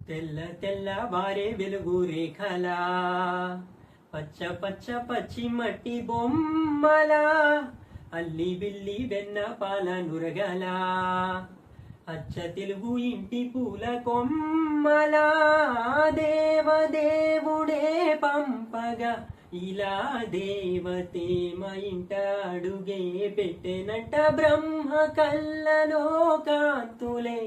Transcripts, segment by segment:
తెల్ల తెల్ల వారే వెలుగు రేఖలా పచ్చ పచ్చ పచ్చి మట్టి బొమ్మలా అల్లి బిల్లి వెన్న పాల నురగలా అచ్చ తెలుగు ఇంటి పూల కొమ్మలా దేవదేవుడే పంపగా ఇలా దేవతే మా ఇంట అడుగే పెట్టెనంట బ్రహ్మ కళ్ళలో కాంతులే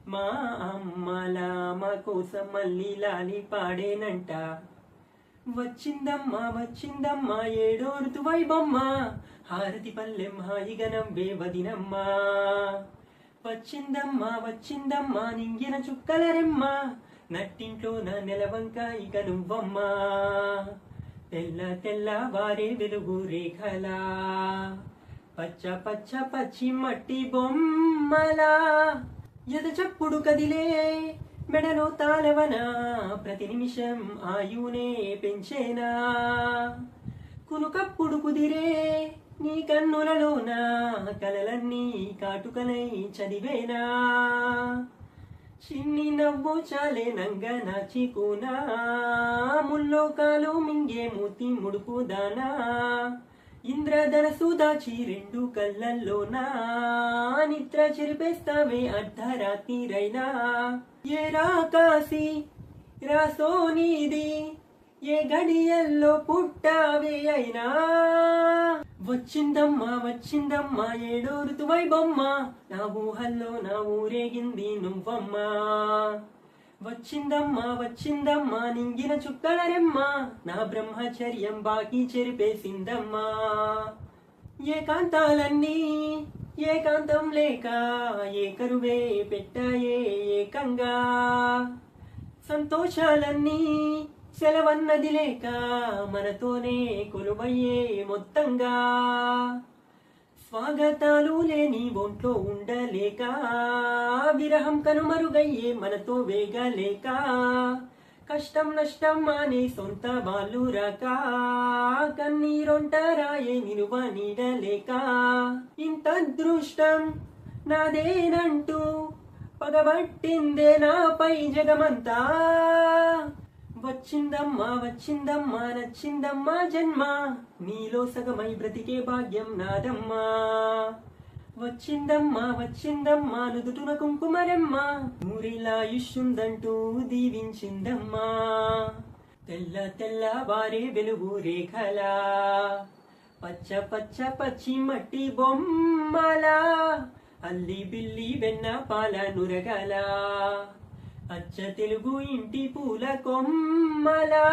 మా అమ్మలా మా కోసం మళ్ళీ లాలి పాడేనంట. వచ్చిందమ్మా వచ్చిందమ్మా ఏడో ఋతువై బొమ్మ హారతి పల్లెం హాయిగా నవ్వే వదినమ్మా. వచ్చిందమ్మా వచ్చిందమ్మా నింగిన చుక్కల రెమ్మ నట్టింట్లో నా నెలవంక ఇక నువ్వమ్మా. తెల్ల తెల్ల వారే వెలుగు రేఖలా పచ్చ పచ్చ పచ్చి మట్టి బొమ్మలా ఎద చప్పుడు కదిలే మెడలో తాళవన ప్రతి నిమిషం ఆయునే పెంచేనా. కునుకప్పుడు కుదిరే నీ కన్నులలోన కలలన్నీ కాటుకలై చదివేనా. చిన్ని నవ్వు చాలే నంగ నాచికునా ముల్లోకాలు మింగే మూతి ముడుపు దానా. ఇంద్రధనసు దాచి రెండు కళ్ళల్లోనా నిద్ర చెరిపేస్తావే అర్ధరాత్రిరైనా. ఏ రాకాసి రాసో నీది ఏ గడియల్లో పుట్టావే అయినా. వచ్చిందమ్మా వచ్చిందమ్మా ఏడో ఋతువై బొమ్మ నా ఊహల్లో నా ఊరేగింది నువ్వమ్మా. వచ్చిందమ్మా వచ్చిందమ్మా నింగిన చుక్కల రెమ్మ నా బ్రహ్మచర్యం బాకీ చెరిపేసిందమ్మా. ఏకాంతాలన్నీ ఏకాంతం లేక ఏకరువే పెట్టాయే ఏకంగా. సంతోషాలన్నీ సెలవన్నది లేక మనతోనే కొలువయ్యే మొత్తంగా. స్వాగతాలు లేని ఒంట్లో ఉండలేక విరహం కనుమరుగయ్యే మనతో వేగలేక. కష్టం నష్టం అనే సొంత వాళ్ళు రాక కన్నీరొంటరాయే నిలువ నీడలేక. ఇంత అదృష్టం నాదేనంటూ పగబట్టిందే నాపై జగమంతా. వచ్చిందమ్మా వచ్చిందమ్మా నచ్చిందమ్మా జన్మ నీలో సగమై బ్రతికే భాగ్యం నాదమ్మా. వచ్చిందమ్మా వచ్చిందమ్మా నుదుటున కుంకుమరెమ్మ నూరిలాయుష్యుందంటూ దీవించిందమ్మా. తెల్ల తెల్ల వారే వెలుగు రేఖలా పచ్చ పచ్చ పచ్చి మట్టి బొమ్మలా అల్లి బిల్లి వెన్న పాల నురగలా అచ్చ తెలుగు ఇంటి పూల కొమ్మలా.